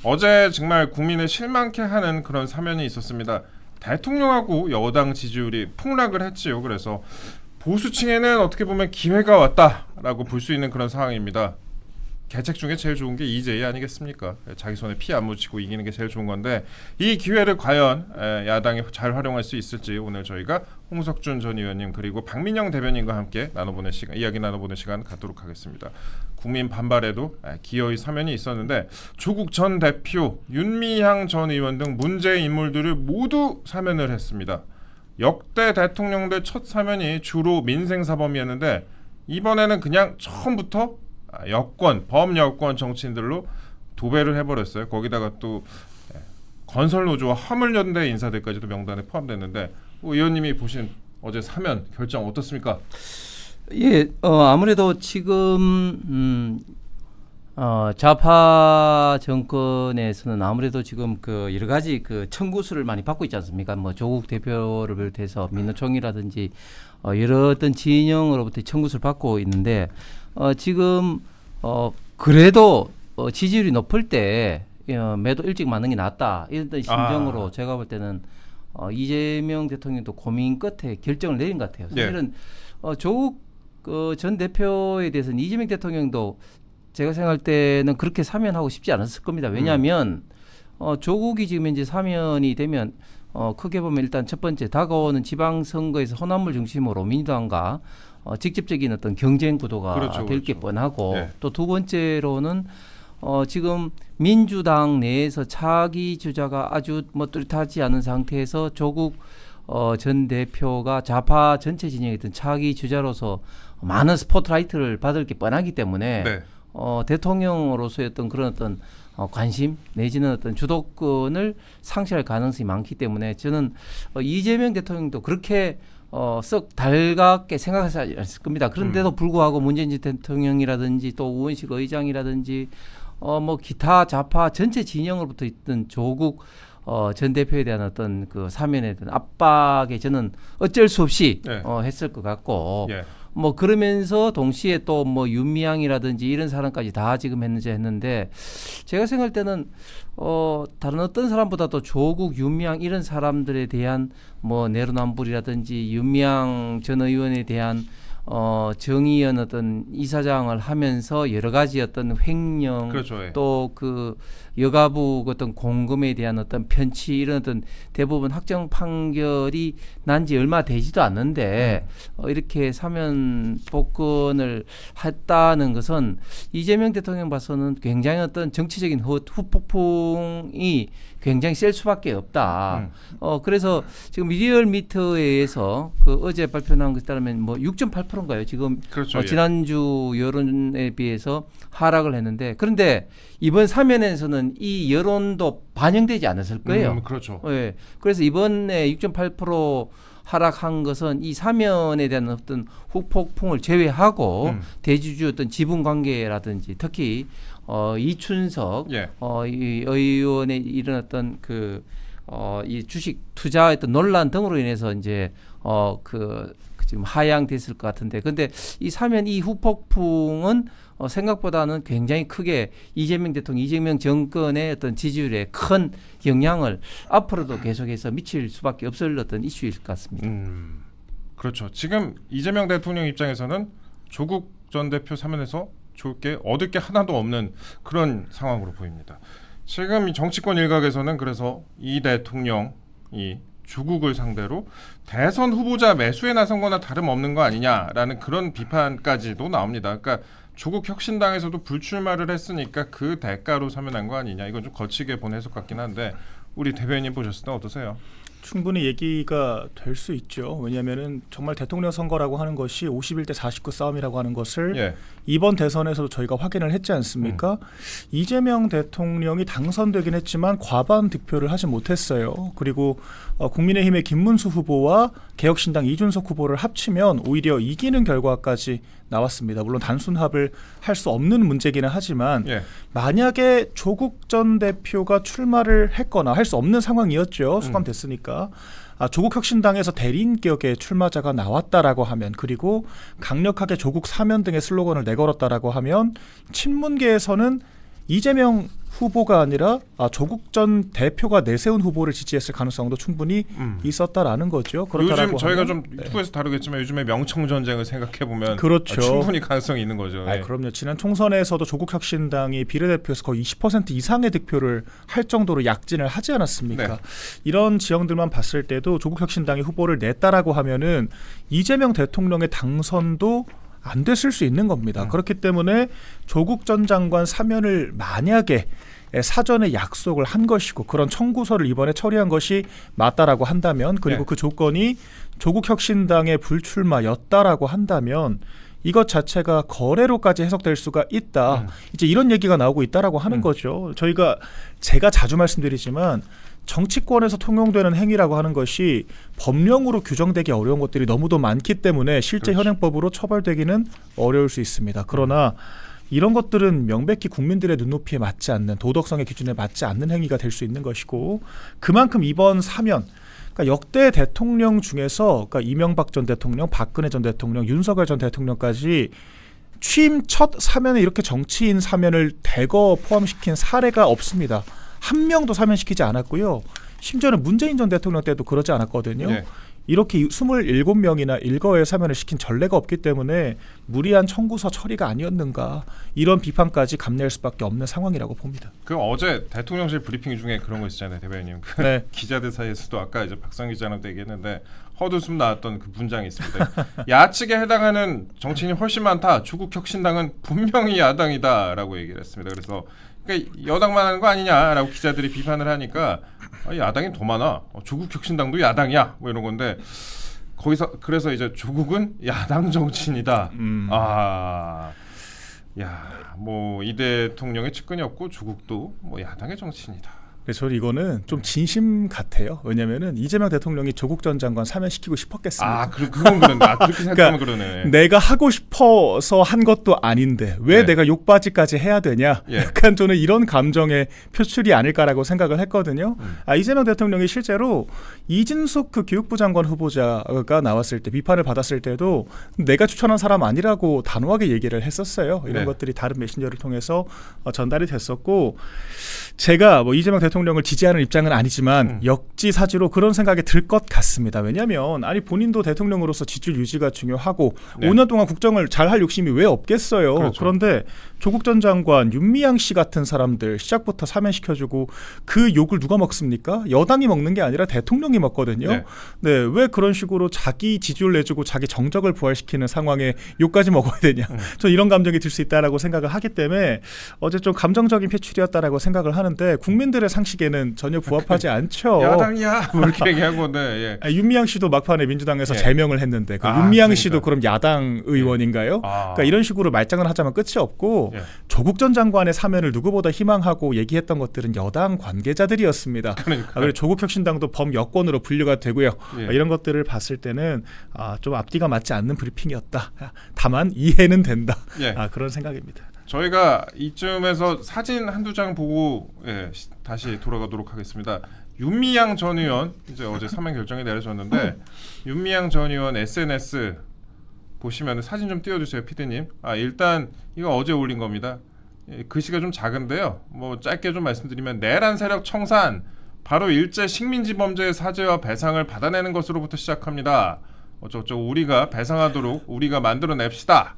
어제 정말 국민을 실망케 하는 그런 사면이 있었습니다. 대통령하고 여당 지지율이 폭락을 했지요. 그래서 보수층에는 어떻게 보면 기회가 왔다라고 볼 수 있는 그런 상황입니다. 계책 중에 제일 좋은 게 이재희 아니겠습니까? 자기 손에 피 안 묻히고 이기는 게 제일 좋은 건데 이 기회를 과연 야당이 잘 활용할 수 있을지 오늘 저희가 홍석준 전 의원님 그리고 박민영 대변인과 함께 이야기 나눠보는 시간 갖도록 하겠습니다. 국민 반발에도 기어이 사면이 있었는데 조국 전 대표, 윤미향 전 의원 등 문제 인물들을 모두 사면을 했습니다. 역대 대통령들 첫 사면이 주로 민생사범이었는데 이번에는 그냥 처음부터 범여권 정치인들로 도배를 해버렸어요. 거기다가 또 건설노조와 화물연대 인사들까지도 명단에 포함됐는데 의원님이 보신 어제 사면 결정 어떻습니까? 예, 아무래도 지금 좌파 정권에서는 아무래도 지금 그 여러 가지 그 청구수를 많이 받고 있지 않습니까? 뭐 조국 대표를 비롯해서 민노총이라든지 여러 어떤 진영으로부터 청구수를 받고 있는데 지금 그래도 지지율이 높을 때 매도 일찍 맞는 게 낫다 이런 심정으로 제가 볼 때는 이재명 대통령도 고민 끝에 결정을 내린 것 같아요. 사실은 조국 전 대표에 대해서는 이재명 대통령도 제가 생각할 때는 그렇게 사면하고 싶지 않았을 겁니다. 왜냐하면 조국이 지금 이제 사면이 되면 크게 보면 일단 첫 번째 다가오는 지방선거에서 호남을 중심으로 민주당과 직접적인 어떤 경쟁 구도가 될 게 뻔하고 또 두 번째로는 지금 민주당 내에서 차기 주자가 아주 뚜렷하지 않은 상태에서 조국 전 대표가 좌파 전체 진영의 어떤 차기 주자로서 많은 스포트라이트를 받을 게 뻔하기 때문에 대통령으로서의 어떤 그런 어떤 관심 내지는 어떤 주도권을 상실할 가능성이 많기 때문에 저는 이재명 대통령도 그렇게 썩 달갑게 생각하지 않을 겁니다. 그런데도 불구하고 문재인 대통령이라든지 또 우원식 의장이라든지 뭐 기타 좌파 전체 진영으로부터 있던 조국 전 대표에 대한 어떤 그 사면에 대한 압박에 저는 어쩔 수 없이 했을 것 같고 뭐 그러면서 동시에 또 뭐 윤미향이라든지 이런 사람까지 다 지금 했는데 제가 생각할 때는 다른 어떤 사람보다도 조국, 윤미향 이런 사람들에 대한 뭐 내로남불이라든지 윤미향 전 의원에 대한 정의연 어떤 이사장을 하면서 여러 가지 어떤 횡령 또 그 여가부 어떤 공금에 대한 어떤 편취 이런 어떤 대부분 확정 판결이 난 지 얼마 되지도 않는데 이렇게 사면 복권을 했다는 것은 이재명 대통령 봐서는 굉장히 어떤 정치적인 후폭풍이 굉장히 셀 수밖에 없다. 그래서 지금 리얼미터에 의해서 그 어제 발표한 것에 따르면 뭐 6.8%인가요? 지금 지난주 여론에 비해서 하락을 했는데 그런데 이번 사면에서는 이 여론도 반영되지 않았을 거예요. 예. 그래서 이번에 6.8% 하락한 것은 이 사면에 대한 어떤 후폭풍을 제외하고 대주주 어떤 지분 관계라든지 특히 이춘석 이 의원의 이런 어떤 이 주식 투자 어떤 논란 등으로 인해서 이제 지금 하향됐을 것 같은데, 근데 이 사면 이 후폭풍은 생각보다는 굉장히 크게 이재명 대통령, 이재명 정권의 어떤 지지율에 큰 영향을 앞으로도 계속해서 미칠 수밖에 없을 어떤 이슈일 것 같습니다. 그렇죠. 지금 이재명 대통령 입장에서는 조국 전 대표 사면에서 얻을 게 하나도 없는 그런 상황으로 보입니다. 지금 이 정치권 일각에서는 그래서 이 대통령이 조국을 상대로 대선 후보자 매수에 나선 거나 다름없는 거 아니냐라는 그런 비판까지도 나옵니다. 그러니까 조국 혁신당에서도 불출마를 했으니까 그 대가로 사면한 거 아니냐. 이건 좀 거치게 본 해석 같긴 한데 우리 대변인 보셨을 때 어떠세요? 충분히 얘기가 될 수 있죠. 왜냐하면은 정말 대통령 선거라고 하는 것이 51대 49 싸움이라고 하는 것을 이번 대선에서도 저희가 확인을 했지 않습니까? 이재명 대통령이 당선되긴 했지만 과반 득표를 하지 못했어요. 그리고 국민의힘의 김문수 후보와 개혁신당 이준석 후보를 합치면 오히려 이기는 결과까지 나왔습니다. 물론 단순합을 할 수 없는 문제기는 하지만 만약에 조국 전 대표가 출마를 했거나 할 수 없는 상황이었죠. 수감됐으니까. 조국 혁신당에서 대리인격의 출마자가 나왔다라고 하면, 그리고 강력하게 조국 사면 등의 슬로건을 내걸었다라고 하면 친문계에서는 이재명 후보가 아니라 조국 전 대표가 내세운 후보를 지지했을 가능성도 충분히 있었다라는 거죠. 요즘 저희가 좀 유튜브에서 다루겠지만 요즘에 명청 전쟁을 생각해 보면 그렇죠. 충분히 가능성이 있는 거죠. 그럼요. 지난 총선에서도 조국혁신당이 비례대표에서 거의 20% 이상의 득표를 할 정도로 약진을 하지 않았습니까? 네. 이런 지형들만 봤을 때도 조국혁신당이 후보를 냈다라고 하면은 이재명 대통령의 당선도 안 됐을 수 있는 겁니다. 그렇기 때문에 조국 전 장관 사면을 만약에 사전에 약속을 한 것이고 그런 청구서를 이번에 처리한 것이 맞다라고 한다면 그리고 그 조건이 조국혁신당의 불출마였다라고 한다면 이것 자체가 거래로까지 해석될 수가 있다. 이제 이런 얘기가 나오고 있다라고 하는 거죠. 제가 자주 말씀드리지만 정치권에서 통용되는 행위라고 하는 것이 법령으로 규정되기 어려운 것들이 너무도 많기 때문에 실제 현행법으로 처벌되기는 어려울 수 있습니다. 그러나 이런 것들은 명백히 국민들의 눈높이에 맞지 않는 도덕성의 기준에 맞지 않는 행위가 될 수 있는 것이고 그만큼 이번 사면 그러니까 역대 대통령 중에서 그러니까 이명박 전 대통령, 박근혜 전 대통령, 윤석열 전 대통령까지 취임 첫 사면에 이렇게 정치인 사면을 대거 포함시킨 사례가 없습니다. 한 명도 사면시키지 않았고요. 심지어는 문재인 전 대통령 때도 그러지 않았거든요. 네. 이렇게 27명이나 일거에 사면을 시킨 전례가 없기 때문에 무리한 청구서 처리가 아니었는가 이런 비판까지 감내할 수밖에 없는 상황이라고 봅니다. 그 어제 대통령실 브리핑 중에 그런 거 있었잖아요, 대변인님. 네. 기자들 사이에서도 아까 이제 박상 기자랑도 얘기했는데 헛웃음 나왔던 그 문장이 있습니다. 야측에 해당하는 정치인이 훨씬 많다. 조국혁신당은 분명히 야당이다라고 얘기를 했습니다. 그래서 그러니까 여당만 하는 거 아니냐라고 기자들이 비판을 하니까 야당이 더 많아. 조국혁신당도 야당이야. 뭐 이런 건데 거기서 그래서 이제 조국은 야당 정치인이다. 뭐 이 대통령의 측근이었고 조국도 뭐 야당의 정치인이다. 저는 이거는 좀 진심 같아요. 왜냐면은 이재명 대통령이 조국 전 장관 사면시키고 싶었겠습니까? 그건 그런데 그렇게 생각하면 그러네. 내가 하고 싶어서 한 것도 아닌데 왜 내가 욕바지까지 해야 되냐? 약간 저는 이런 감정의 표출이 아닐까라고 생각을 했거든요. 이재명 대통령이 실제로 이진숙 그 교육부 장관 후보자가 나왔을 때 비판을 받았을 때도 내가 추천한 사람 아니라고 단호하게 얘기를 했었어요. 이런 것들이 다른 메신저를 통해서 전달이 됐었고 제가 뭐 이재명 대통령을 지지하는 입장은 아니지만 역지사지로 그런 생각이 들 것 같습니다. 왜냐하면 본인도 대통령으로서 지지율 유지가 중요하고 5년 동안 국정을 잘할 욕심이 왜 없겠어요. 그렇죠. 그런데 조국 전 장관, 윤미향 씨 같은 사람들 시작부터 사면시켜주고 그 욕을 누가 먹습니까? 여당이 먹는 게 아니라 대통령이 먹거든요. 왜 그런 식으로 자기 지지율 내주고 자기 정적을 부활시키는 상황에 욕까지 먹어야 되냐. 저는 이런 감정이 들 수 있다라고 생각을 하기 때문에 어제 좀 감정적인 표출이었다라고 생각을 하는데 국민들의 상식에는 전혀 부합하지 않죠. 야당이야. 이렇게 얘기하고 윤미향 씨도 막판에 민주당에서 제명을 했는데 윤미향 씨도 그럼 야당 의원인가요? 그러니까 이런 식으로 말장을 하자면 끝이 없고 조국 전 장관의 사면을 누구보다 희망하고 얘기했던 것들은 여당 관계자들이었습니다. 그리고 조국혁신당도 범여권으로 분류가 되고요. 이런 것들을 봤을 때는 좀 앞뒤가 맞지 않는 브리핑이었다. 다만 이해는 된다. 그런 생각입니다. 저희가 이쯤에서 사진 한두 장 보고 다시 돌아가도록 하겠습니다. 윤미향 전 의원 이제 어제 사면 결정이 내려졌는데 윤미향 전 의원 SNS 보시면 사진 좀 띄워주세요, 피디님. 일단 이거 어제 올린 겁니다. 글씨가 좀 작은데요. 뭐 짧게 좀 말씀드리면 내란 세력 청산 바로 일제 식민지 범죄의 사죄와 배상을 받아내는 것으로부터 시작합니다. 어쩌고 우리가 배상하도록 우리가 만들어냅시다.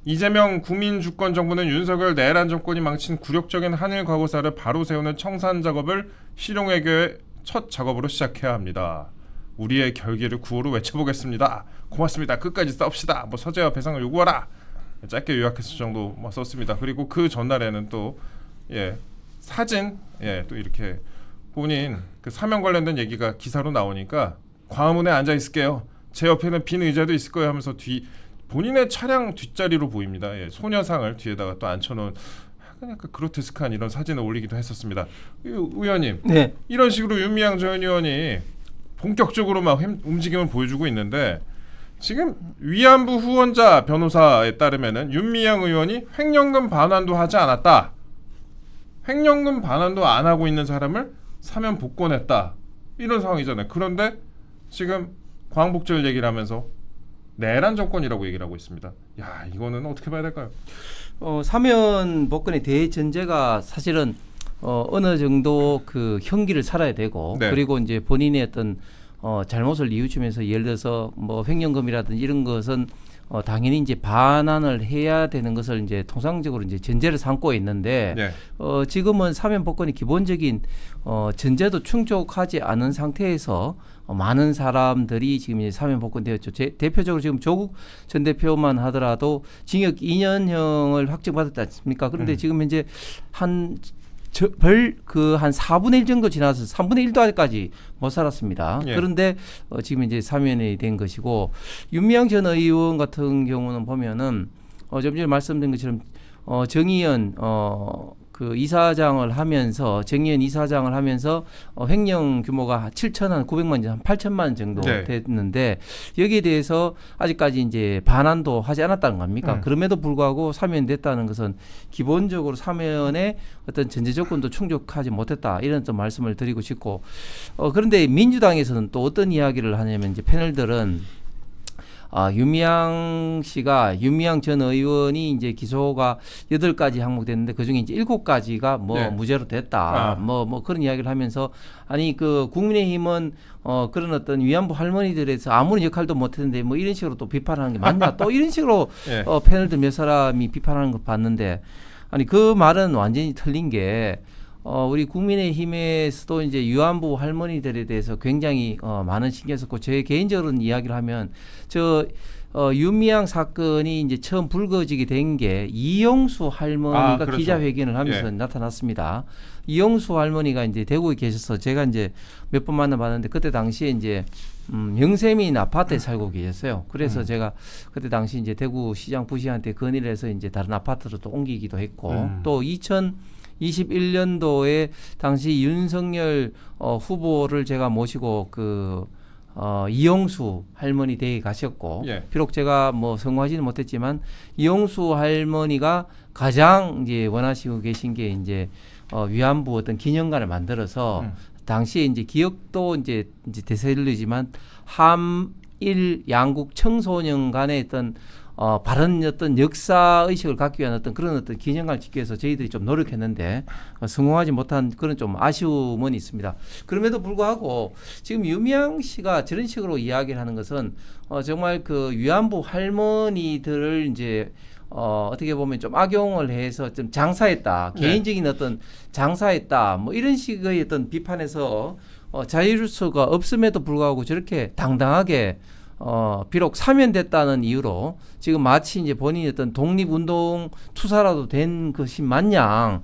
이재명 국민주권 정부는 윤석열 내란 정권이 망친 굴욕적인 한일 과거사를 바로 세우는 청산 작업을 실용외교의 첫 작업으로 시작해야 합니다. 우리의 결기를 구호로 외쳐보겠습니다. 고맙습니다. 끝까지 싸웁시다. 뭐 서재와 배상을 요구하라. 짧게 요약했을 정도 썼습니다. 그리고 그 전날에는 또 사진 또 이렇게 본인 그 사면 관련된 얘기가 기사로 나오니까 광화문에 앉아 있을게요. 제 옆에는 빈 의자도 있을 거예요 하면서 본인의 차량 뒷자리로 보입니다. 소녀상을 뒤에다가 또 앉혀놓은 약간 그로테스크한 이런 사진을 올리기도 했었습니다. 의원님, 이런 식으로 윤미향 전 의원이 본격적으로 막 움직임을 보여주고 있는데 지금 위안부 후원자 변호사에 따르면은 윤미향 의원이 횡령금 반환도 하지 않았다. 횡령금 반환도 안 하고 있는 사람을 사면 복권했다. 이런 상황이잖아요. 그런데 지금 광복절 얘기를 하면서 내란 정권이라고 얘기를 하고 있습니다. 이거는 어떻게 봐야 될까요? 사면 복권의 대전제가 사실은 어느 정도 그 형기를 살아야 되고 네. 그리고 이제 본인의 어떤 잘못을 뉘우치면서 예를 들어서 뭐 횡령금이라든지 이런 것은 당연히 이제 반환을 해야 되는 것을 이제 통상적으로 이제 전제를 삼고 있는데 네. 지금은 사면 복권이 기본적인 전제도 충족하지 않은 상태에서 많은 사람들이 지금 이제 사면 복권 되었죠. 대표적으로 지금 조국 전 대표만 하더라도 징역 2년형을 확정받았지 않습니까? 그런데 지금 현재 한 4분의 1 정도 지나서 3분의 1도까지 못 살았습니다. 예. 그런데 지금 이제 사면이 된 것이고 윤미향 전 의원 같은 경우는 보면은 좀 전에 말씀드린 것처럼 정의연 그 이사장을 하면서 횡령 규모가 7,900만 한 8천만 정도 네. 됐는데 여기에 대해서 아직까지 이제 반환도 하지 않았다는 겁니까? 그럼에도 불구하고 사면됐다는 것은 기본적으로 사면의 어떤 전제 조건도 충족하지 못했다 이런 또 말씀을 드리고 싶고 그런데 민주당에서는 또 어떤 이야기를 하냐면 이제 패널들은 윤미향 전 의원이 이제 기소가 8가지 항목됐는데 그중에 이제 7가지가 뭐 네. 무죄로 됐다. 뭐 그런 이야기를 하면서 아니 그 국민의힘은 그런 어떤 위안부 할머니들에서 아무런 역할도 못 했는데 뭐 이런 식으로 또 비판하는 게 맞냐? 또 이런 식으로 예. 패널들 몇 사람이 비판하는 걸 봤는데 아니 그 말은 완전히 틀린 게 우리 국민의힘에서도 이제 위안부 할머니들에 대해서 굉장히 많은 신경 썼고 제 개인적으로는 이야기를 하면 윤미향 사건이 이제 처음 불거지게 된 게 이용수 할머니가 그렇죠. 기자회견을 하면서 예. 나타났습니다. 이용수 할머니가 이제 대구에 계셔서 제가 이제 몇 번 만나봤는데 그때 당시에 이제 영세민 아파트에 살고 계셨어요. 그래서 제가 그때 당시 이제 대구시장 부시한테 건의를 해서 이제 다른 아파트로 또 옮기기도 했고 또 2021년도에 당시 윤석열 후보를 제가 모시고 이용수 할머니 댁에 가셨고 예. 비록 제가 뭐 성공하지는 못했지만 이용수 할머니가 가장 이제 원하시고 계신 게 이제 위안부 어떤 기념관을 만들어서 당시에 이제 기억도 이제 되살리지만 한일 양국 청소년 간의 어떤 바른 어떤 역사 의식을 갖기 위한 어떤 그런 어떤 기념관을 짓기 위해서 저희들이 좀 노력했는데 성공하지 못한 그런 좀 아쉬움은 있습니다. 그럼에도 불구하고 지금 윤미향 씨가 저런 식으로 이야기를 하는 것은 정말 그 위안부 할머니들을 이제 어떻게 보면 좀 악용을 해서 좀 장사했다. 네. 개인적인 어떤 장사했다. 뭐 이런 식의 어떤 비판에서 자유수가 없음에도 불구하고 저렇게 당당하게 비록 사면됐다는 이유로 지금 마치 이제 본인이 어떤 독립운동 투사라도 된 것이 마냥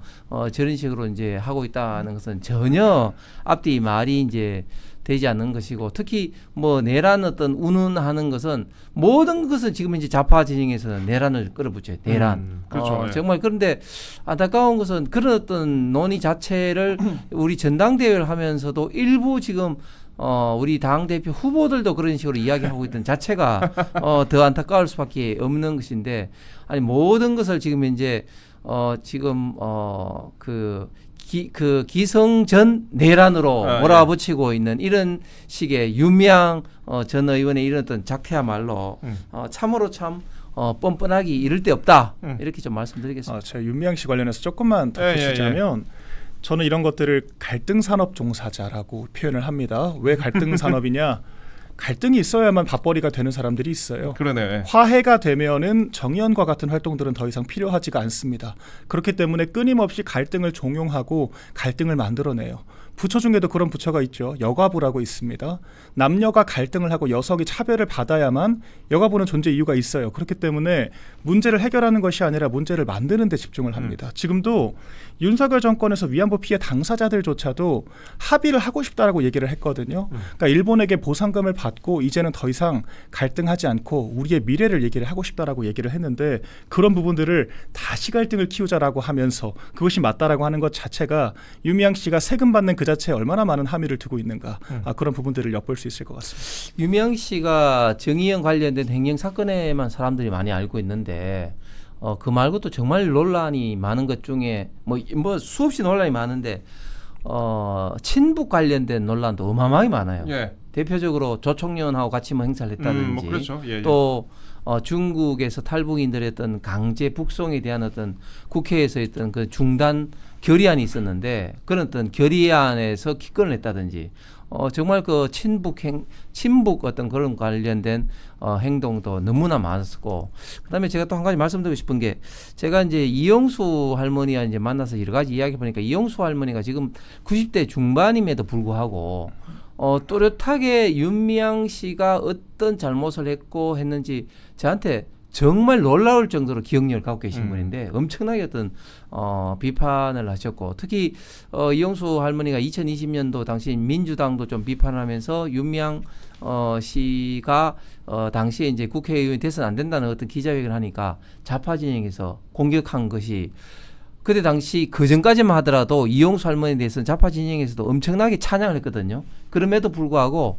저런 식으로 이제 하고 있다는 것은 전혀 앞뒤 말이 이제 되지 않는 것이고 특히 뭐 내란 어떤 운운하는 것은 모든 것은 지금 이제 좌파 진영에서는 내란을 끌어붙여요. 내란. 그렇죠. 예. 정말 그런데 안타까운 것은 그런 어떤 논의 자체를 우리 전당대회를 하면서도 일부 지금 우리 당대표 후보들도 그런 식으로 이야기하고 있던 자체가 더 안타까울 수밖에 없는 것인데 아니 모든 것을 지금 이제 지금 기성전 내란으로 몰아붙이고 있는 이런 식의 윤미향 전 의원의 이런 어떤 작태야말로 참으로 참 뻔뻔하기 이를 데 없다 이렇게 좀 말씀드리겠습니다. 제가 윤미향 씨 관련해서 조금만 덧붙이자면 저는 이런 것들을 갈등 산업 종사자라고 표현을 합니다. 왜 갈등 산업이냐? 갈등이 있어야만 밥벌이가 되는 사람들이 있어요. 그러네. 화해가 되면은 정의연과 같은 활동들은 더 이상 필요하지가 않습니다. 그렇기 때문에 끊임없이 갈등을 종용하고 갈등을 만들어내요. 부처 중에도 그런 부처가 있죠. 여가부라고 있습니다. 남녀가 갈등을 하고 여성이 차별을 받아야만 여가부는 존재 이유가 있어요. 그렇기 때문에 문제를 해결하는 것이 아니라 문제를 만드는 데 집중을 합니다. 지금도 윤석열 정권에서 위안부 피해 당사자들조차도 합의를 하고 싶다라고 얘기를 했거든요. 그러니까 일본에게 보상금을 받고 이제는 더 이상 갈등하지 않고 우리의 미래를 얘기를 하고 싶다라고 얘기를 했는데 그런 부분들을 다시 갈등을 키우자라고 하면서 그것이 맞다라고 하는 것 자체가 윤미향 씨가 세금 받는 그 자체에 얼마나 많은 함의를 두고 있는가 그런 부분들을 엿볼 수 있을 것 같습니다. 윤미향 씨가 정의연 관련된 행정 사건에만 사람들이 많이 알고 있는데 그 말고도 정말 논란이 많은 것 중에 뭐 수없이 논란이 많은데 친북 관련된 논란도 어마어마하게 많아요. 예. 대표적으로 조총련하고 같이 뭐 행사를 했다든지 뭐 그렇죠. 예, 예. 또 중국에서 탈북인들의 어떤 강제 북송에 대한 어떤 국회에서 했던 그 중단 결의안이 있었는데 그런 어떤 결의안에서 기권을 했다든지 정말 그 친북 어떤 그런 관련된 행동도 너무나 많았고 그다음에 제가 또 한 가지 말씀드리고 싶은 게 제가 이제 이용수 할머니와 이제 만나서 여러 가지 이야기 보니까 이용수 할머니가 지금 90대 중반임에도 불구하고 또렷하게 윤미향 씨가 어떤 잘못을 했고 했는지 저한테 정말 놀라울 정도로 기억력을 갖고 계신 분인데 엄청나게 어떤 비판을 하셨고 특히 이용수 할머니가 2020년도 당시 민주당도 좀 비판하면서 윤미향 씨가 당시에 이제 국회의원이 돼서는 안 된다는 어떤 기자회견을 하니까 좌파 진영에서 공격한 것이 그때 당시 그 전까지만 하더라도 이용수 할머니에 대해서는 좌파 진영에서도 엄청나게 찬양을 했거든요. 그럼에도 불구하고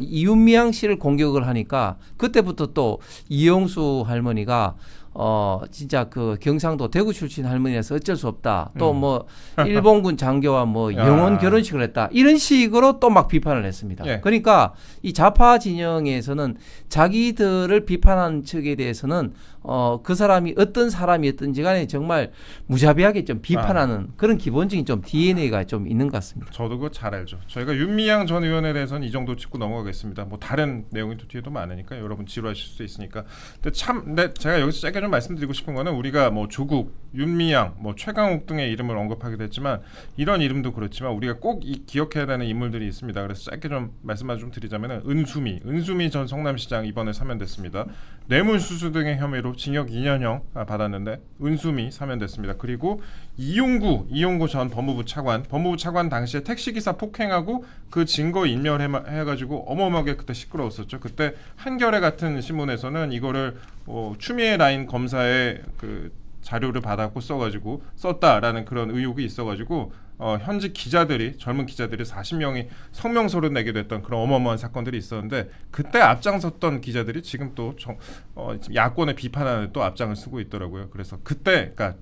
이윤미향 씨를 공격을 하니까 그때부터 또 이용수 할머니가 진짜 그 경상도 대구 출신 할머니라서 어쩔 수 없다. 또 뭐 일본군 장교와 뭐 영혼 결혼식을 했다. 이런 식으로 또 막 비판을 했습니다. 예. 그러니까 이 좌파 진영에서는 자기들을 비판한 측에 대해서는 그 사람이 어떤 사람이었든지 간에 정말 무자비하게 좀 비판하는 그런 기본적인 좀 DNA가 좀 있는 것 같습니다. 저도 그거 잘 알죠. 저희가 윤미향 전 의원에 대해서는 이 정도 짚고 넘어가겠습니다. 뭐 다른 내용이 또 뒤에도 많으니까 여러분 지루하실 수도 있으니까. 근데 제가 여기서 짧게 좀 말씀드리고 싶은 거는 우리가 뭐 조국, 윤미향, 뭐 최강욱 등의 이름을 언급하기도 했지만 이런 이름도 그렇지만 우리가 꼭 기억해야 되는 인물들이 있습니다. 그래서 짧게 좀 말씀만 좀 드리자면은 은수미 전 성남시장 이번에 사면됐습니다. 뇌물수수 등의 혐의로 징역 2년형 받았는데 은수미 사면됐습니다. 그리고 이용구 전 법무부 차관 당시에 택시기사 폭행하고 그 증거 인멸해가지고 어마어마하게 그때 시끄러웠었죠. 그때 한겨레 같은 신문에서는 이거를 추미애 라인 검사의 그 자료를 받았고 썼다라는 그런 의혹이 있어가지고 현직 젊은 기자들이 40명이 성명서를 내게 됐던 그런 어마어마한 사건들이 있었는데 그때 앞장섰던 기자들이 지금 또 야권의 비판하는 또 앞장을 쓰고 있더라고요. 그래서 그때 그러니까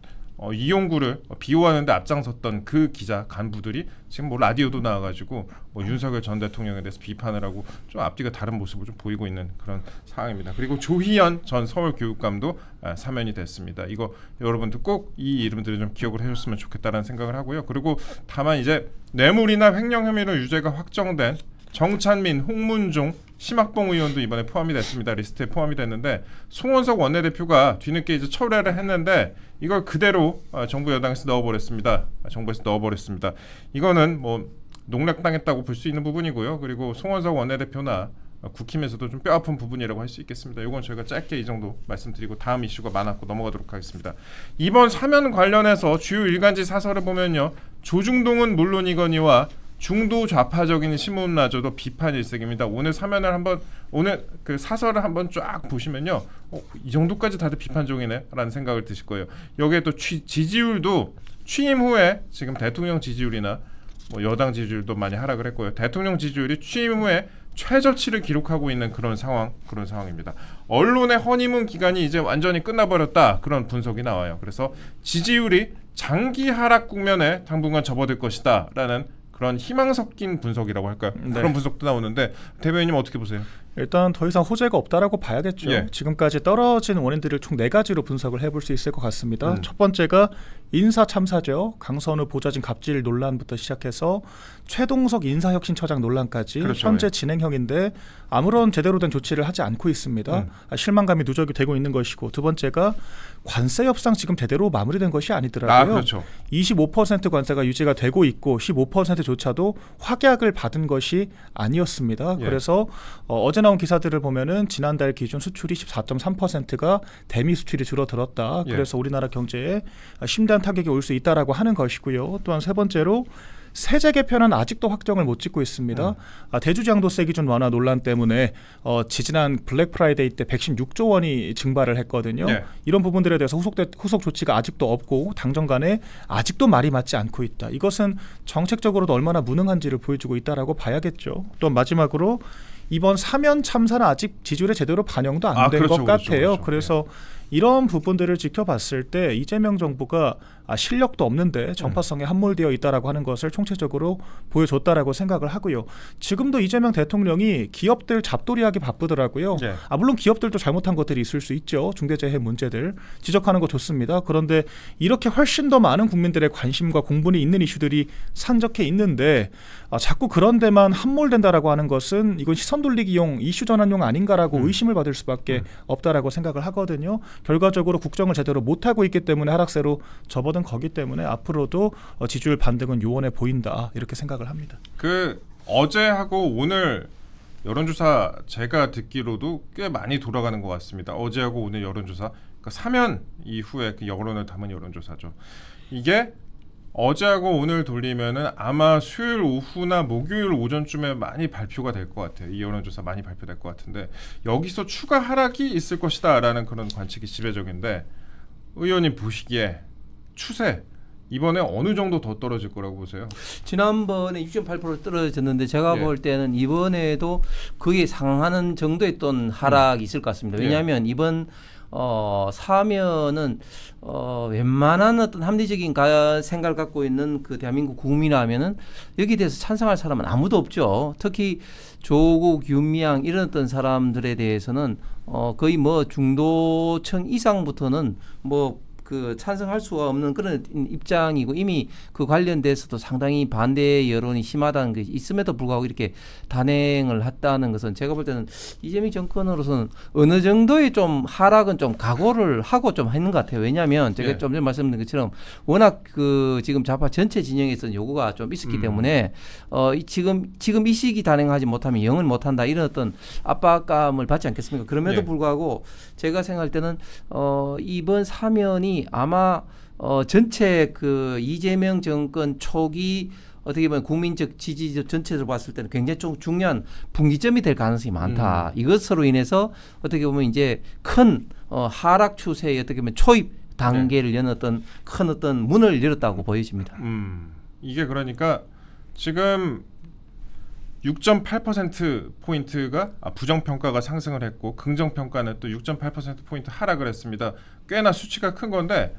이용구를 비호하는데 앞장섰던 그 기자 간부들이 지금 뭐 라디오도 나와가지고 뭐 윤석열 전 대통령에 대해서 비판을 하고 좀 앞뒤가 다른 모습을 좀 보이고 있는 그런 상황입니다. 그리고 조희연 전 서울교육감도 사면이 됐습니다. 이거 여러분들 꼭 이 이름들을 좀 기억을 해줬으면 좋겠다라는 생각을 하고요. 그리고 다만 이제 뇌물이나 횡령 혐의로 유죄가 확정된 정찬민, 홍문종, 심학봉 의원도 이번에 포함이 됐습니다. 리스트에 포함이 됐는데 송원석 원내대표가 뒤늦게 이제 철회를 했는데 이걸 그대로 정부 여당에서 넣어버렸습니다. 정부에서 넣어버렸습니다. 이거는 뭐 농락당했다고 볼 수 있는 부분이고요. 그리고 송원석 원내대표나 국힘에서도 좀 뼈아픈 부분이라고 할 수 있겠습니다. 이건 저희가 짧게 이 정도 말씀드리고 다음 이슈가 많았고 넘어가도록 하겠습니다. 이번 사면 관련해서 주요 일간지 사설을 보면요. 조중동은 물론이거니와 중도 좌파적인 신문마저도 비판 일색입니다. 오늘 그 사설을 한번 쫙 보시면요, 이 정도까지 다들 비판적이네라는 생각을 드실 거예요. 여기에 또 지지율도 취임 후에 지금 대통령 지지율이나 뭐 여당 지지율도 많이 하락을 했고요. 대통령 지지율이 취임 후에 최저치를 기록하고 있는 그런 상황입니다. 언론의 허니문 기간이 이제 완전히 끝나버렸다 그런 분석이 나와요. 그래서 지지율이 장기 하락 국면에 당분간 접어들 것이다라는 그런 희망 섞인 분석이라고 할까요? 네. 그런 분석도 나오는데 대변인님 어떻게 보세요? 일단 더 이상 호재가 없다라고 봐야겠죠. 예. 지금까지 떨어진 원인들을 총 4가지로 분석을 해볼 수 있을 것 같습니다. 첫 번째가 인사 참사죠. 강선우 보좌진 갑질 논란부터 시작해서 최동석 인사혁신처장 논란까지 그렇죠. 현재 진행형인데 아무런 제대로 된 조치를 하지 않고 있습니다. 실망감이 누적이 되고 있는 것이고, 두 번째가 관세 협상 지금 제대로 마무리된 것이 아니더라고요. 그렇죠. 25% 관세가 유지가 되고 있고 15%조차도 확약을 받은 것이 아니었습니다. 예. 그래서 어제 나온 기사들을 보면은 지난달 기준 수출이 14.3%가 대미 수출이 줄어들었다. 예. 그래서 우리나라 경제에 심대한 타격이 올 수 있다라고 하는 것이고요. 또한 세 번째로 세제 개편은 아직도 확정을 못 짓고 있습니다. 대주장도세 기준 완화 논란 때문에 지지난 블랙 프라이데이 때 116조 원이 증발을 했거든요. 네. 이런 부분들에 대해서 후속 조치가 아직도 없고 당정 간에 아직도 말이 맞지 않고 있다. 이것은 정책적으로도 얼마나 무능한지를 보여주고 있다라고 봐야겠죠. 또 마지막으로 이번 사면 참사는 아직 지지율에 제대로 반영도 안 된 것 같아요. 그렇죠. 그래서 이런 부분들을 지켜봤을 때 이재명 정부가 실력도 없는데 정파성에 함몰되어 있다라고 하는 것을 총체적으로 보여줬다라고 생각을 하고요. 지금도 이재명 대통령이 기업들 잡돌이하기 바쁘더라고요. 예. 물론 기업들도 잘못한 것들이 있을 수 있죠. 중대재해 문제들 지적하는 거 좋습니다. 그런데 이렇게 훨씬 더 많은 국민들의 관심과 공분이 있는 이슈들이 산적해 있는데 자꾸 그런 데만 함몰된다라고 하는 것은 이건 시선 돌리기용 이슈 전환용 아닌가라고 의심을 받을 수밖에 없다라고 생각을 하거든요. 결과적으로 국정을 제대로 못하고 있기 때문에 하락세로 접어든 거기 때문에 앞으로도 지지율 반등은 요원해 보인다 이렇게 생각을 합니다. 그 어제하고 오늘 여론조사 제가 듣기로도 꽤 많이 돌아가는 것 같습니다. 어제하고 오늘 여론조사, 그러니까 사면 이후에 그 여론을 담은 여론조사죠. 이게 어제하고 오늘 돌리면은 아마 수요일 오후나 목요일 오전쯤에 많이 발표가 될 것 같아요. 이 여론조사 많이 발표될 것 같은데 여기서 추가 하락이 있을 것이다라는 그런 관측이 지배적인데 의원님 보시기에 추세 이번에 어느 정도 더 떨어질 거라고 보세요? 지난번에 6.8% 떨어졌는데 제가 볼 때는 이번에도 그에 상하는 정도의 어떤 하락이 있을 것 같습니다. 왜냐하면 이번 사면은 웬만한 어떤 합리적인 생각을 갖고 있는 그 대한민국 국민이라면은 여기에 대해서 찬성할 사람은 아무도 없죠. 특히 조국, 윤미향 이런 어떤 사람들에 대해서는 거의 뭐 중도층 이상부터는 뭐 그 찬성할 수가 없는 그런 입장이고 이미 그 관련돼서도 상당히 반대 여론이 심하다는 게 있음에도 불구하고 이렇게 단행을 했다는 것은 제가 볼 때는 이재명 정권으로서는 어느 정도의 좀 하락은 좀 각오를 하고 좀 했는 것 같아요. 왜냐하면 제가 좀 전에 말씀드린 것처럼 워낙 그 지금 좌파 전체 진영에서는 요구가 좀 있었기 때문에 지금 이 시기 단행하지 못하면 영은 못한다 이런 어떤 압박감을 받지 않겠습니까? 그럼에도 불구하고 제가 생각할 때는 이번 사면이 아마 전체 그 이재명 정권 초기 어떻게 보면 국민적 지지 전체를 봤을 때는 굉장히 좀 중요한 분기점이 될 가능성이 많다. 이것으로 인해서 어떻게 보면 이제 큰 하락 추세의 어떻게 보면 초입 단계를 여는 어떤 큰 어떤 문을 열었다고 보여집니다. 이게 그러니까 지금 6.8% 포인트가 부정평가가 상승을 했고 긍정평가는 또 6.8% 포인트 하락을 했습니다. 꽤나 수치가 큰 건데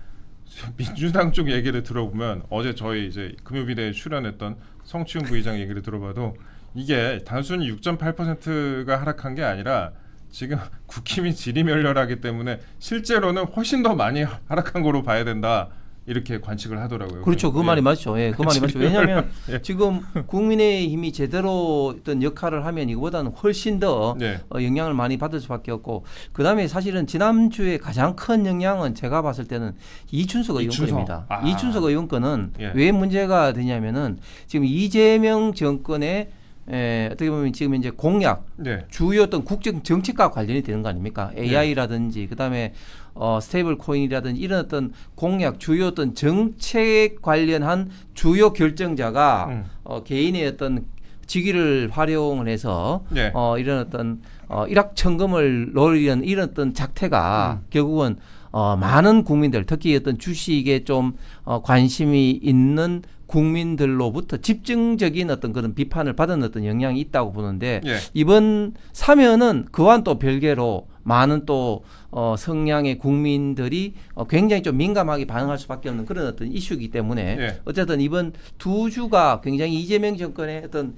민주당 쪽 얘기를 들어보면 어제 저희 이제 금요일에 출연했던 성추윤 부의장 얘기를 들어봐도 이게 단순히 6.8%가 하락한 게 아니라 지금 국힘이 지리멸렬하기 때문에 실제로는 훨씬 더 많이 하락한 거로 봐야 된다. 이렇게 관측을 하더라고요. 그렇죠. 그 말이 맞죠. 예, 그 말이 맞죠. 왜냐하면 지금 국민의힘이 제대로 어떤 역할을 하면 이거보다는 훨씬 더 영향을 많이 받을 수밖에 없고 그다음에 사실은 지난주에 가장 큰 영향은 제가 봤을 때는 이춘석 의원 건입니다. 이춘석 의원 건은 왜 문제가 되냐면은 지금 이재명 정권의 어떻게 보면 지금 이제 공약 주요 어떤 국정 정책과 관련이 되는 거 아닙니까? AI라든지 그다음에 스테이블 코인이라든지 이런 어떤 공약 주요 어떤 정책 관련한 주요 결정자가 개인의 어떤 직위를 활용을 해서 이런 어떤 일확천금을 노리는 이런 어떤 작태가 결국은 많은 국민들 특히 어떤 주식에 좀 관심이 있는 국민들로부터 집중적인 어떤 그런 비판을 받은 어떤 영향이 있다고 보는데 이번 사면은 그와는 또 별개로 많은 또 성향의 국민들이 굉장히 좀 민감하게 반응할 수밖에 없는 그런 어떤 이슈이기 때문에 어쨌든 이번 두 주가 굉장히 이재명 정권의 어떤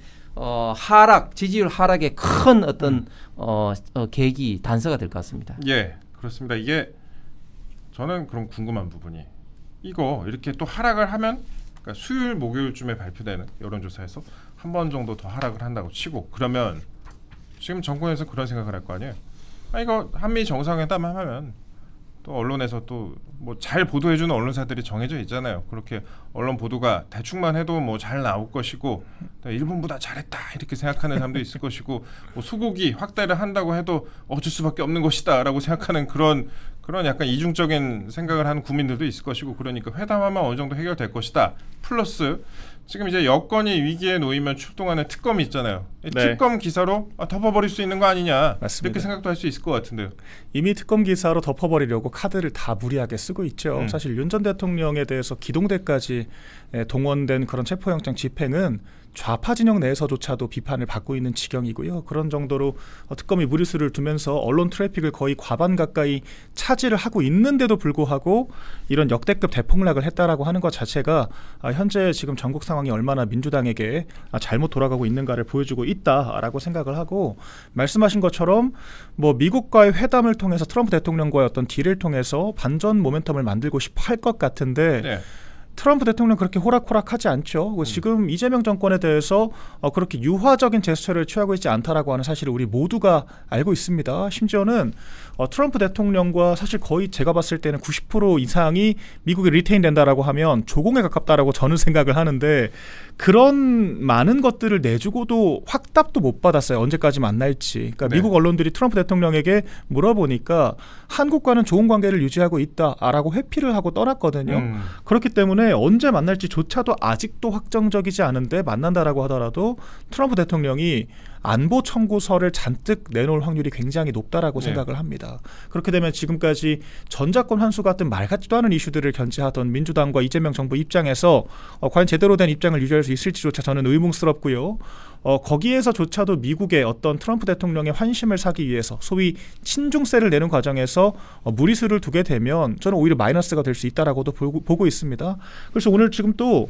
하락 지지율 하락의 큰 어떤 계기 단서가 될 것 같습니다. 예, 그렇습니다. 이게 저는 그럼 궁금한 부분이 이거 이렇게 또 하락을 하면 그러니까 수요일 목요일쯤에 발표되는 여론조사에서 한 번 정도 더 하락을 한다고 치고 그러면 지금 정권에서 그런 생각을 할 거 아니에요. 이거 한미 정상회담 하면 또 언론에서 또 뭐 잘 보도해주는 언론사들이 정해져 있잖아요. 그렇게 언론 보도가 대충만 해도 뭐 잘 나올 것이고 일본보다 잘했다 이렇게 생각하는 사람도 있을 것이고 뭐 소고기 확대를 한다고 해도 어쩔 수밖에 없는 것이다라고 생각하는 그런 약간 이중적인 생각을 하는 국민들도 있을 것이고 그러니까 회담하면 어느 정도 해결될 것이다. 플러스 지금 이제 여건이 위기에 놓이면 출동하는 특검이 있잖아요. 이 네. 특검 기사로 덮어버릴 수 있는 거 아니냐. 맞습니다. 이렇게 생각도 할 수 있을 것 같은데요. 이미 특검 기사로 덮어버리려고 카드를 다 무리하게 쓰고 있죠. 사실 윤 전 대통령에 대해서 기동대까지 동원된 그런 체포영장 집행은 좌파 진영 내에서조차도 비판을 받고 있는 지경이고요. 그런 정도로 특검이 무리수를 두면서 언론 트래픽을 거의 과반 가까이 차지를 하고 있는데도 불구하고 이런 역대급 대폭락을 했다라고 하는 것 자체가 현재 지금 전국 상황이 얼마나 민주당에게 잘못 돌아가고 있는가를 보여주고 있다라고 생각을 하고, 말씀하신 것처럼 뭐 미국과의 회담을 통해서 트럼프 대통령과의 어떤 딜을 통해서 반전 모멘텀을 만들고 싶어 할 것 같은데 네. 트럼프 대통령 그렇게 호락호락하지 않죠. 지금 이재명 정권에 대해서 그렇게 유화적인 제스처를 취하고 있지 않다라고 하는 사실을 우리 모두가 알고 있습니다. 심지어는 트럼프 대통령과 사실 거의 제가 봤을 때는 90% 이상이 미국에 리테인 된다라고 하면 조공에 가깝다라고 저는 생각을 하는데, 그런 많은 것들을 내주고도 확답도 못 받았어요. 언제까지 만날지. 그러니까 네. 미국 언론들이 트럼프 대통령에게 물어보니까 한국과는 좋은 관계를 유지하고 있다라고 회피를 하고 떠났거든요. 그렇기 때문에 언제 만날지조차도 아직도 확정적이지 않은데, 만난다라고 하더라도 트럼프 대통령이 안보 청구서를 잔뜩 내놓을 확률이 굉장히 높다라고 네. 생각을 합니다. 그렇게 되면 지금까지 전작권 환수 같은 말 같지도 않은 이슈들을 견제하던 민주당과 이재명 정부 입장에서 과연 제대로 된 입장을 유지할 수 있을지조차 저는 의문스럽고요. 거기에서조차도 미국의 어떤 트럼프 대통령의 환심을 사기 위해서 소위 친중세를 내는 과정에서 무리수를 두게 되면 저는 오히려 마이너스가 될 수 있다라고도 보고 있습니다. 그래서 오늘 지금 또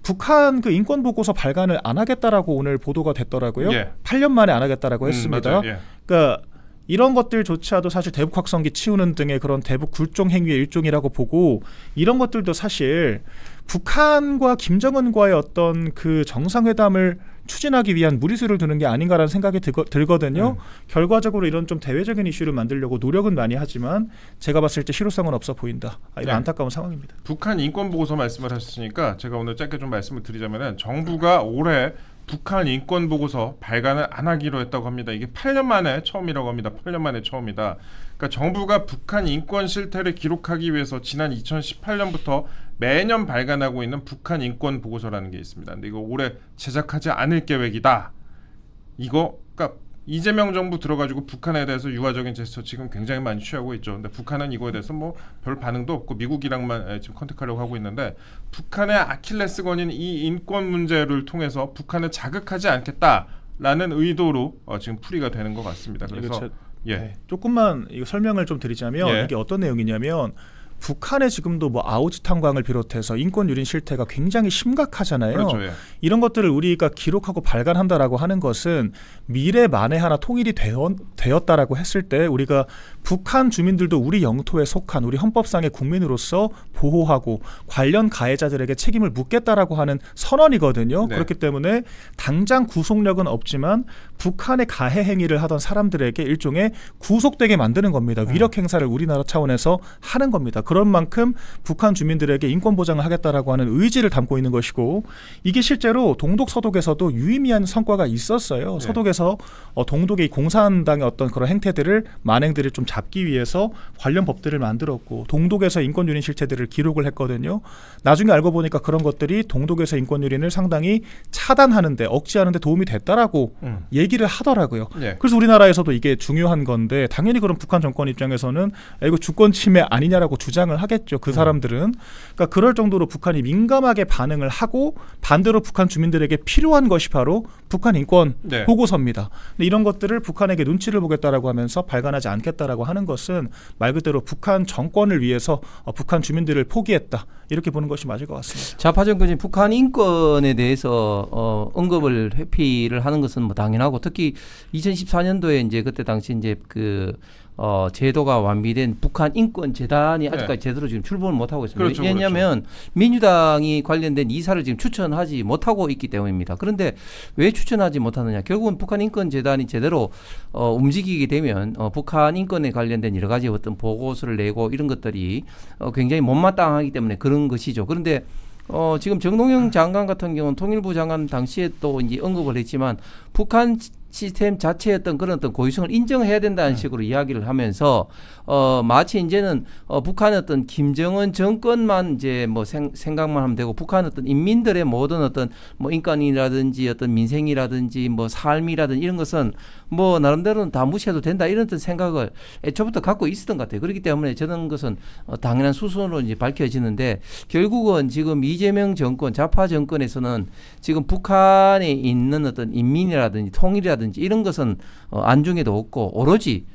북한 그 인권 보고서 발간을 안 하겠다라고 오늘 보도가 됐더라고요. 예. 8년 만에 안 하겠다라고 했습니다. 맞아요. 예. 그러니까 이런 것들조차도 사실 대북 확성기 치우는 등의 그런 대북 굴종 행위의 일종이라고 보고, 이런 것들도 사실 북한과 김정은과의 어떤 그 정상회담을 추진하기 위한 무리수를 두는 게 아닌가라는 생각이 들거든요. 결과적으로 이런 좀 대외적인 이슈를 만들려고 노력은 많이 하지만 제가 봤을 때 실효성은 없어 보인다. 이런 네. 안타까운 상황입니다. 북한 인권 보고서 말씀을 하셨으니까 제가 오늘 짧게 좀 말씀을 드리자면은 정부가 올해 북한 인권 보고서 발간을 안 하기로 했다고 합니다. 이게 8년 만에 처음이라고 합니다. 8년 만에 처음이다. 그러니까 정부가 북한 인권 실태를 기록하기 위해서 지난 2018년부터 매년 발간하고 있는 북한 인권 보고서라는 게 있습니다. 근데 이거 올해 제작하지 않을 계획이다. 이거 그러니까 이재명 정부 들어가지고 북한에 대해서 유화적인 제스처 지금 굉장히 많이 취하고 있죠. 근데 북한은 이거에 대해서 뭐 별 반응도 없고 미국이랑만 지금 컨택하려고 하고 있는데, 북한의 아킬레스건인 이 인권 문제를 통해서 북한을 자극하지 않겠다라는 의도로 지금 풀이가 되는 것 같습니다. 그래서 조금만 이거 설명을 좀 드리자면 이게 어떤 내용이냐면, 북한에 지금도 뭐 아오지 탄광을 비롯해서 인권 유린 실태가 굉장히 심각하잖아요. 그렇죠. 예. 이런 것들을 우리가 기록하고 발간한다라고 하는 것은 미래 만에 하나 통일이 되었다라고 했을 때 우리가 북한 주민들도 우리 영토에 속한 우리 헌법상의 국민으로서 보호하고 관련 가해자들에게 책임을 묻겠다라고 하는 선언이거든요. 네. 그렇기 때문에 당장 구속력은 없지만 북한의 가해 행위를 하던 사람들에게 일종의 구속되게 만드는 겁니다. 위력 행사를 우리나라 차원에서 하는 겁니다. 그런 만큼 북한 주민들에게 인권 보장을 하겠다라고 하는 의지를 담고 있는 것이고, 이게 실제로 동독 서독에서도 유의미한 성과가 있었어요. 네. 서독에서 동독의 공산당의 어떤 그런 행태들을 만행들을 좀 잡기 위해서 관련 법들을 만들었고, 동독에서 인권 유린 실태들을 기록을 했거든요. 나중에 알고 보니까 그런 것들이 동독에서 인권 유린을 상당히 차단하는데 억제하는데 도움이 됐다라고 얘기를 하더라고요. 네. 그래서 우리나라에서도 이게 중요한 건데, 당연히 그런 북한 정권 입장에서는 이거 주권 침해 아니냐라고 주장을 하겠죠. 그 사람들은. 그러니까 그럴 정도로 북한이 민감하게 반응을 하고, 반대로 북한 주민들에게 필요한 것이 바로 북한 인권 보고서입니다. 근데 이런 것들을 북한에게 눈치를 보겠다라고 하면서 발간하지 않겠다라고 하는 것은 말 그대로 북한 정권을 위해서 북한 주민들을 포기했다, 이렇게 보는 것이 맞을 것 같습니다. 좌파 정권이 북한 인권에 대해서 언급을 회피를 하는 것은 뭐 당연하고, 특히 2014년도에 이제 그때 당시 이제 제도가 완비된 북한 인권 재단이 아직까지 제대로 지금 출범을 못 하고 있습니다. 그렇죠, 왜냐하면 민주당이 관련된 이사를 지금 추천하지 못하고 있기 때문입니다. 그런데 왜 추천하지 못하느냐? 결국은 북한 인권 재단이 제대로 움직이게 되면 북한 인권에 관련된 여러 가지 어떤 보고서를 내고 이런 것들이 굉장히 못마땅하기 때문에 그런 것이죠. 그런데 지금 정동영 장관 같은 경우는 통일부 장관 당시에 또 이제 언급을 했지만, 북한 시스템 자체의 어떤 그런 어떤 고유성을 인정해야 된다는 식으로 이야기를 하면서 마치 이제는 북한의 어떤 김정은 정권만 이제 뭐 생각만 하면 되고 북한 어떤 인민들의 모든 어떤 뭐 인권이라든지 어떤 민생이라든지 뭐 삶이라든지 이런 것은 뭐 나름대로는 다 무시해도 된다 이런 어떤 생각을 애초부터 갖고 있었던 것 같아요. 그렇기 때문에 저는 것은 당연한 수순으로 이제 밝혀지는데 결국은 지금 이재명 정권 좌파 정권에서는 지금 북한에 있는 어떤 인민이라든지 통일이라든지 이런 것은 안중에도 없고 오로지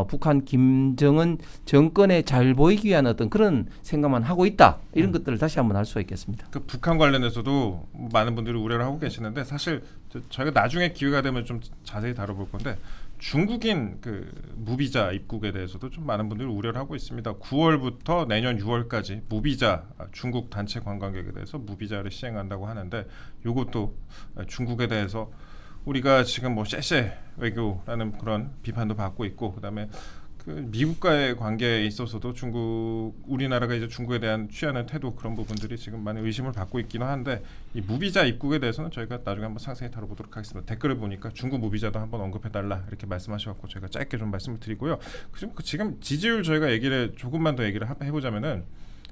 북한 김정은 정권에 잘 보이기 위한 어떤 그런 생각만 하고 있다 이런 것들을 다시 한번 알 수가 있겠습니다. 그 북한 관련해서도 많은 분들이 우려를 하고 계시는데 사실 저희가 나중에 기회가 되면 좀 자세히 다뤄볼 건데 중국인 그 무비자 입국에 대해서도 좀 많은 분들이 우려를 하고 있습니다. 9월부터 내년 6월까지 무비자 중국 단체 관광객에 대해서 무비자를 시행한다고 하는데 이것도 중국에 대해서 우리가 지금 뭐 쎄쎄 외교라는 그런 비판도 받고 있고 그다음에 그 미국과의 관계에 있어서도 우리나라가 이제 중국에 대한 취하는 태도 그런 부분들이 지금 많이 의심을 받고 있기는 한데 이 무비자 입국에 대해서는 저희가 나중에 한번 상세히 다뤄보도록 하겠습니다. 댓글을 보니까 중국 무비자도 한번 언급해달라 이렇게 말씀하셔서 저희가 짧게 좀 말씀을 드리고요. 지금 지지율 저희가 조금만 더 얘기를 해보자면은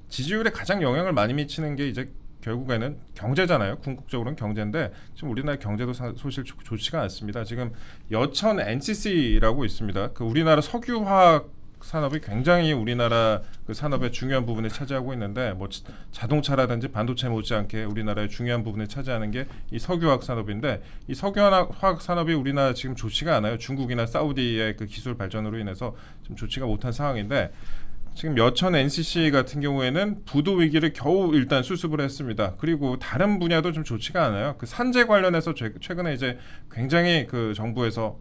지지율에 가장 영향을 많이 미치는 게 이제 결국에는 경제잖아요. 궁극적으로는 경제인데 지금 우리나라 경제도 소실 좋지가 않습니다. 지금 여천 NCC라고 있습니다. 그 우리나라 석유화학 산업이 굉장히 우리나라 그 산업의 중요한 부분을 차지하고 있는데 뭐 자동차라든지 반도체 못지않게 우리나라의 중요한 부분을 차지하는 게 이 석유화학 산업인데 이 석유화학 산업이 우리나라 지금 좋지가 않아요. 중국이나 사우디의 그 기술 발전으로 인해서 좀 좋지가 못한 상황인데 지금 여천 NCC 같은 경우에는 부도 위기를 겨우 일단 수습을 했습니다. 그리고 다른 분야도 좀 좋지가 않아요. 그 산재 관련해서 최근에 이제 굉장히 그 정부에서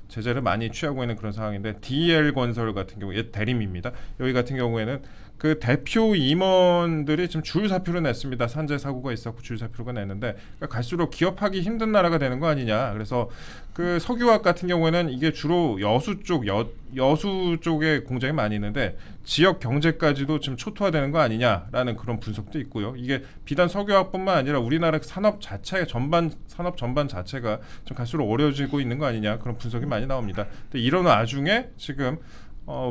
제재를 많이 취하고 있는 그런 상황인데 DL건설 같은 경우 옛 대림입니다. 여기 같은 경우에는 그 대표 임원들이 지금 줄 사표를 냈습니다. 산재 사고가 있었고 줄 사표가 냈는데 그러니까 갈수록 기업하기 힘든 나라가 되는 거 아니냐. 그래서 그 석유화학 같은 경우에는 이게 주로 여수 쪽에 공장이 많이 있는데 지역 경제까지도 지금 초토화되는 거 아니냐라는 그런 분석도 있고요. 이게 비단 석유화학뿐만 아니라 우리나라 산업 전반 자체가 좀 갈수록 어려워지고 있는 거 아니냐 그런 분석이 많이 나옵니다. 근데 이런 와중에 지금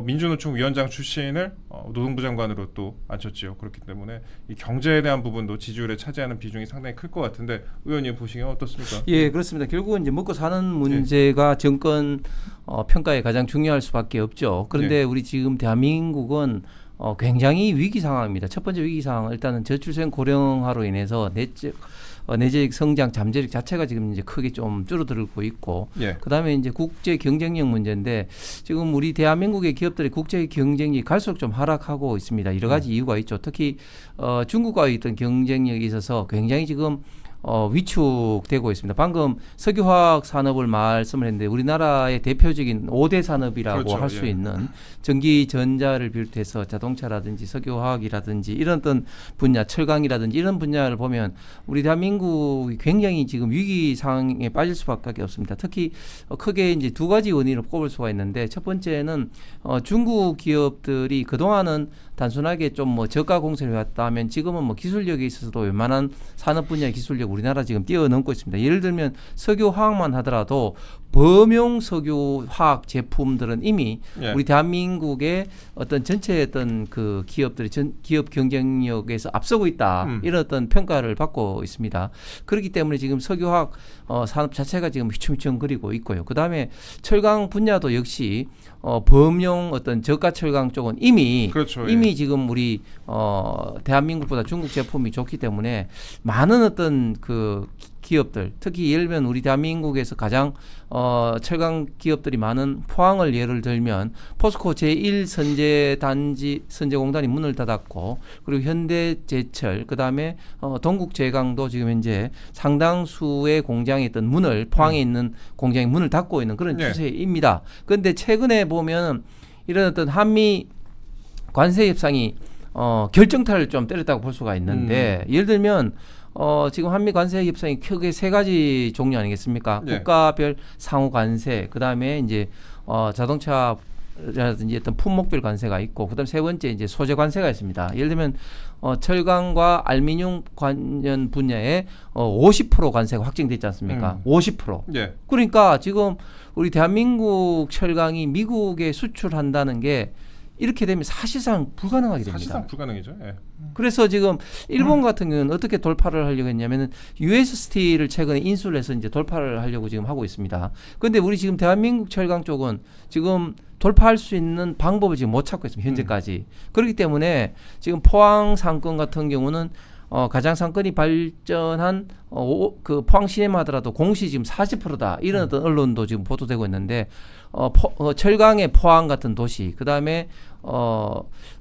민주노총 위원장 출신을 노동부 장관으로 또 앉혔지요. 그렇기 때문에 이 경제에 대한 부분도 지지율에 차지하는 비중이 상당히 클 것 같은데 의원님 보시기엔 어떻습니까? 예, 그렇습니다. 결국은 이제 먹고 사는 문제가 정권 평가에 가장 중요할 수밖에 없죠. 그런데 우리 지금 대한민국은 굉장히 위기 상황입니다. 첫 번째 위기 상황 일단은 저출생 고령화로 인해서 내재적 성장 잠재력 자체가 지금 이제 크게 좀 줄어들고 있고 그다음에 이제 국제 경쟁력 문제인데 지금 우리 대한민국의 기업들이 국제 경쟁력이 갈수록 좀 하락하고 있습니다. 여러 가지 이유가 있죠. 특히 중국과의 어떤 경쟁력이 있어서 굉장히 지금 위축되고 있습니다. 방금 석유화학 산업을 말씀을 했는데 우리나라의 대표적인 5대 산업이라고 할 수 있는 전기 전자를 비롯해서 자동차라든지 석유화학이라든지 이런 어떤 분야, 철강이라든지 이런 분야를 보면 우리 대한민국이 굉장히 지금 위기 상황에 빠질 수밖에 없습니다. 특히 크게 이제 두 가지 원인을 꼽을 수가 있는데 첫 번째는 중국 기업들이 그동안은 단순하게 좀 뭐 저가 공세를 해왔다 하면 지금은 뭐 기술력에 있어서도 웬만한 산업 분야 기술력 우리나라 지금 뛰어넘고 있습니다. 예를 들면 석유화학만 하더라도 범용 석유화학 제품들은 이미 우리 대한민국의 어떤 전체 어떤 그 기업들이 기업 경쟁력에서 앞서고 있다 이런 어떤 평가를 받고 있습니다. 그렇기 때문에 지금 석유화학 산업 자체가 지금 휘청휘청거리고 있고요. 그 다음에 철강 분야도 역시 범용 어떤 저가 철강 쪽은 이미 지금 우리 대한민국보다 중국 제품이 좋기 때문에 많은 어떤 그 기업들 특히 예를 들면 우리 대한민국에서 가장 철강 기업들이 많은 포항을 예를 들면 포스코 제1 선제공단이 문을 닫았고 그리고 현대제철 그다음에 동국제강도 지금 현재 상당수의 공장에 있던 문을 포항에 있는 공장이 문을 닫고 있는 그런 추세입니다. 그런데 최근에 보면 이런 어떤 한미 관세 협상이 결정타를 좀 때렸다고 볼 수가 있는데 예를 들면 지금 한미 관세 협상이 크게 세 가지 종류 아니겠습니까? 국가별 상호 관세, 그다음에 이제 자동차 라든지 어떤 품목별 관세가 있고, 그다음 세 번째 이제 소재 관세가 있습니다. 예를 들면 철강과 알루미늄 관련 분야에 50% 관세가 확정됐지 않습니까? 50%. 예. 그러니까 지금 우리 대한민국 철강이 미국에 수출한다는 게 이렇게 되면 사실상 불가능하게 됩니다. 사실상 불가능이죠. 예. 그래서 지금 일본 같은 경우는 어떻게 돌파를 하려고 했냐면은 US 스틸을 최근에 인수를 해서 이제 돌파를 하려고 지금 하고 있습니다. 그런데 우리 지금 대한민국 철강 쪽은 지금 돌파할 수 있는 방법을 지금 못 찾고 있습니다. 현재까지. 그렇기 때문에 지금 포항 상권 같은 경우는 가장 상권이 발전한 그 포항 시내만 하더라도 공시 지금 40%다 이런 어떤 언론도 지금 보도되고 있는데 철강의 포항 같은 도시, 그 다음에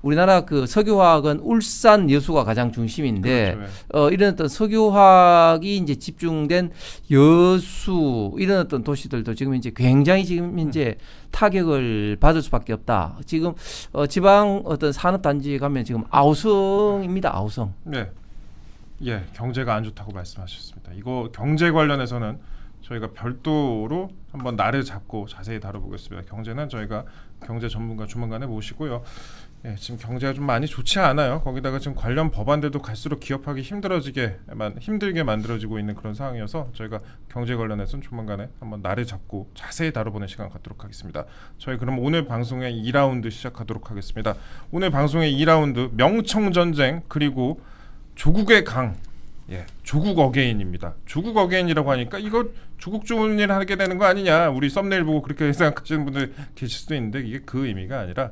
우리나라 그 석유화학은 울산 여수가 가장 중심인데 그렇죠. 이런 어떤 석유화학이 이제 집중된 여수 이런 어떤 도시들도 지금 이제 굉장히 지금 이제 타격을 받을 수밖에 없다. 지금 지방 어떤 산업 단지에 가면 지금 아우성입니다. 아우성. 네. 예, 경제가 안 좋다고 말씀하셨습니다. 이거 경제 관련해서는 저희가 별도로 한번 날을 잡고 자세히 다뤄보겠습니다. 경제는 저희가 경제 전문가 조만간에 모시고요. 예, 지금 경제가 좀 많이 좋지 않아요. 거기다가 지금 관련 법안들도 갈수록 기업하기 힘들게 만들어지고 있는 그런 상황이어서 저희가 경제 관련해서는 조만간에 한번 날을 잡고 자세히 다뤄보는 시간 갖도록 하겠습니다. 저희 그럼 오늘 방송의 2라운드 시작하도록 하겠습니다. 오늘 방송의 2라운드 명청전쟁 그리고 조국의 강, 예, 조국 어게인입니다. 조국 어게인이라고 하니까 이거 조국 좋은 일 하게 되는 거 아니냐, 우리 썸네일 보고 그렇게 생각하시는 분들 계실 수도 있는데 이게 그 의미가 아니라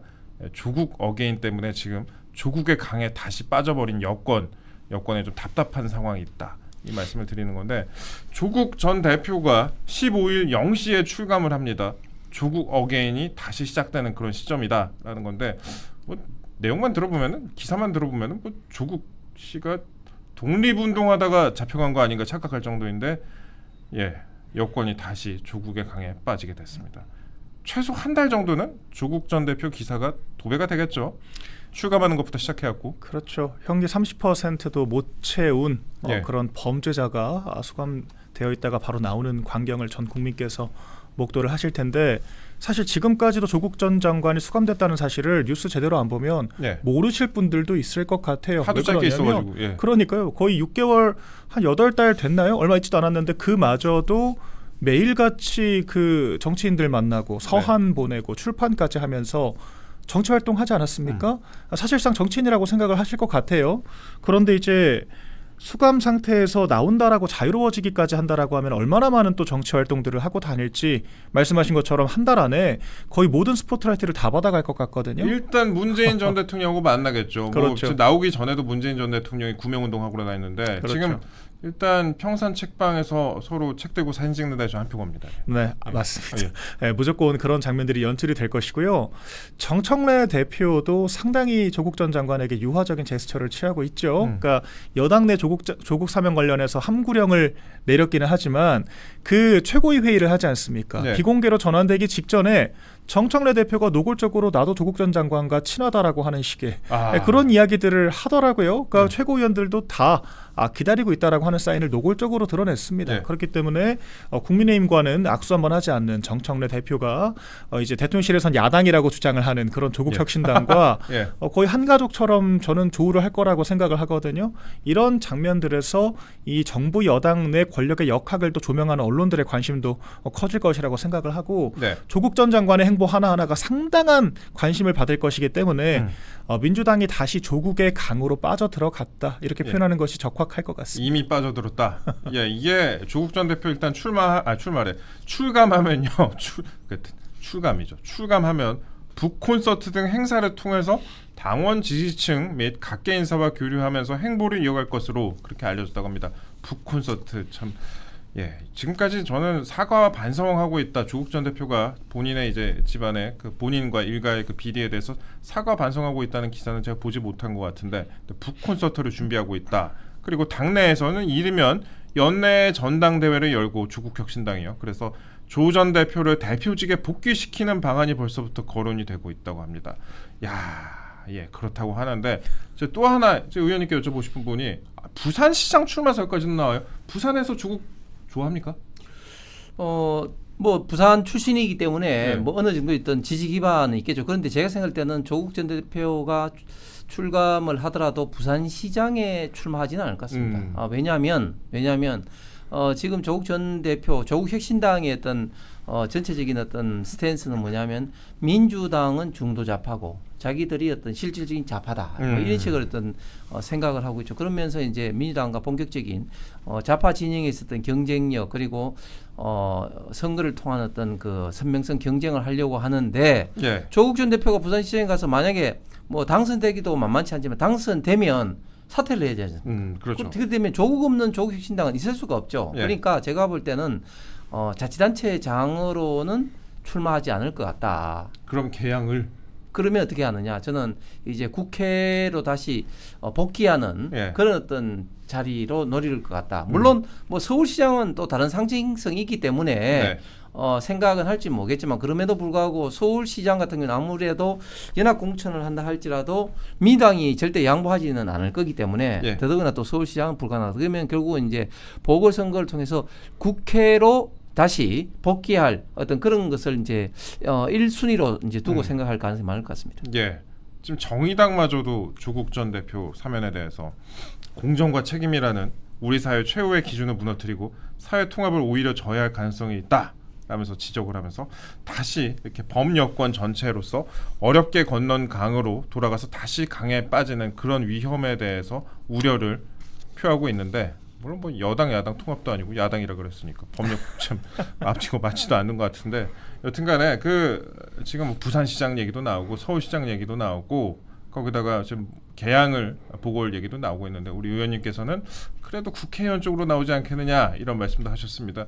조국 어게인 때문에 지금 조국의 강에 다시 빠져버린 여권에 좀 답답한 상황이 있다, 이 말씀을 드리는 건데, 조국 전 대표가 15일 0시에 출감을 합니다. 조국 어게인이 다시 시작되는 그런 시점이다라는 건데, 뭐 내용만 들어보면은, 기사만 들어보면은 뭐 조국 씨가 독립운동하다가 잡혀간 거 아닌가 착각할 정도인데, 예, 여권이 다시 조국의 강에 빠지게 됐습니다. 최소 한 달 정도는 조국 전 대표 기사가 도배가 되겠죠. 출감하는 것부터 시작해갖고. 그렇죠. 형기 30%도 못 채운 예. 그런 범죄자가 수감되어 있다가 바로 나오는 광경을 전 국민께서 목도를 하실 텐데, 사실 지금까지도 조국 전 장관이 수감됐다는 사실을 뉴스 제대로 안 보면 예. 모르실 분들도 있을 것 같아요. 하도 짧게 있어가지고. 예. 그러니까요. 거의 6개월, 한 8달 됐나요? 얼마 있지도 않았는데 그마저도 매일같이 그 정치인들 만나고 서한 보내고 출판까지 하면서 정치활동 하지 않았습니까? 사실상 정치인이라고 생각을 하실 것 같아요. 그런데 이제 수감 상태에서 나온다라고 자유로워지기까지 한다라고 하면 얼마나 많은 또 정치 활동들을 하고 다닐지, 말씀하신 것처럼 한 달 안에 거의 모든 스포트라이트를 다 받아갈 것 같거든요. 일단 문재인 전 대통령하고 만나겠죠. 그렇죠. 뭐 나오기 전에도 문재인 전 대통령이 구명운동하고 다녔는데, 그렇죠. 지금 일단 평산 책방에서 서로 책 들고 사진 찍는다 해서 한 표 겁니다. 네, 맞습니다. 무조건 그런 장면들이 연출이 될 것이고요. 정청래 대표도 상당히 조국 전 장관에게 유화적인 제스처를 취하고 있죠. 그러니까 여당 내 조국 사면 관련해서 함구령을 내렸기는 하지만 그 최고위 회의를 하지 않습니까? 네. 비공개로 전환되기 직전에 정청래 대표가 노골적으로 나도 조국 전 장관과 친하다라고 하는 식의 그런 이야기들을 하더라고요. 그러니까 최고위원들도 다 기다리고 있다라고 하는 사인을 노골적으로 드러냈습니다. 네. 그렇기 때문에 국민의힘과는 악수 한번 하지 않는 정청래 대표가 이제 대통령실에선 야당이라고 주장을 하는 그런 조국 혁신당과 예. 거의 한 가족처럼 저는 조우를 할 거라고 생각을 하거든요. 이런 장면들에서 이 정부 여당 내 권력의 역학을 또 조명하는 언론들의 관심도 커질 것이라고 생각을 하고, 네. 조국 전 장관의 행보 하나하나가 상당한 관심을 받을 것이기 때문에 민주당이 다시 조국의 강으로 빠져들어갔다, 이렇게 표현하는 것이 적확할 것 같습니다. 이미 빠져들었다. 예, 이게 조국 전 대표 일단 출감하면요. 출감이죠. 출감하면 북콘서트 등 행사를 통해서 당원 지지층 및 각계 인사와 교류하면서 행보를 이어갈 것으로 그렇게 알려졌다고 합니다. 북콘서트 참. 예, 지금까지 저는 사과와 반성하고 있다. 조국 전 대표가 본인의 이제 집안의 그 본인과 일가의 그 비리에 대해서 사과 반성하고 있다는 기사는 제가 보지 못한 것 같은데, 북 콘서트를 준비하고 있다. 그리고 당내에서는 이르면 연내 전당대회를 열고, 조국 혁신당이요. 그래서 조 전 대표를 대표직에 복귀시키는 방안이 벌써부터 거론이 되고 있다고 합니다. 야, 예, 그렇다고 하는데 또 하나 제 의원님께 여쭤보고 싶은 분이 부산시장 출마설까지는 나와요. 부산에서 조국 좋아합니까? 뭐 부산 출신이기 때문에 네. 뭐 어느 정도 있던 지지 기반은 있겠죠. 그런데 제가 생각할 때는 조국 전 대표가 출감을 하더라도 부산시장에 출마하지는 않을 것 같습니다. 왜냐하면 지금 조국 전 대표, 조국 혁신당의 어떤 전체적인 어떤 스탠스는 뭐냐면 민주당은 중도 좌파고 자기들이 어떤 실질적인 좌파다 뭐 이런 식으로 어떤 생각을 하고 있죠. 그러면서 이제 민주당과 본격적인 좌파 진영에 있었던 경쟁력 그리고 선거를 통한 어떤 그 선명성 경쟁을 하려고 하는데 예. 조국 전 대표가 부산시장에 가서 만약에 뭐 당선되기도 만만치 않지만 당선되면 사퇴를 해야 되죠. 그렇죠. 그렇게 되면 조국 없는 조국 혁신당은 있을 수가 없죠. 예. 그러니까 제가 볼 때는 자치단체장으로는 출마하지 않을 것 같다. 그럼 개항을 그러면 어떻게 하느냐? 저는 이제 국회로 다시 복귀하는 예. 그런 어떤 자리로 노릴 것 같다. 물론 뭐 서울시장은 또 다른 상징성이 있기 때문에 네. 생각은 할지 모르겠지만 그럼에도 불구하고 서울시장 같은 경우는 아무래도 연합 공천을 한다 할지라도 민주당이 절대 양보하지는 않을 거기 때문에 예. 더더구나 또 서울시장은 불가능하다. 그러면 결국은 이제 보궐선거를 통해서 국회로 다시 복귀할 어떤 그런 것을 이제 1순위로 이제 두고 생각할 가능성이 많을 것 같습니다. 예. 지금 정의당마저도 조국 전 대표 사면에 대해서 공정과 책임이라는 우리 사회 최후의 기준을 무너뜨리고 사회 통합을 오히려 저해할 가능성이 있다. 라면서 지적을 하면서 다시 이렇게 범여권 전체로서 어렵게 건넌 강으로 돌아가서 다시 강에 빠지는 그런 위험에 대해서 우려를 표하고 있는데 물론 뭐 여당 야당 통합도 아니고 야당이라 그랬으니까 법력 참 앞뒤고 맞지도 않는 것 같은데 여튼간에 그 지금 뭐 부산시장 얘기도 나오고 서울시장 얘기도 나오고 거기다가 지금 개항을 보고 올 얘기도 나오고 있는데 우리 의원님께서는 그래도 국회의원 쪽으로 나오지 않겠느냐 이런 말씀도 하셨습니다.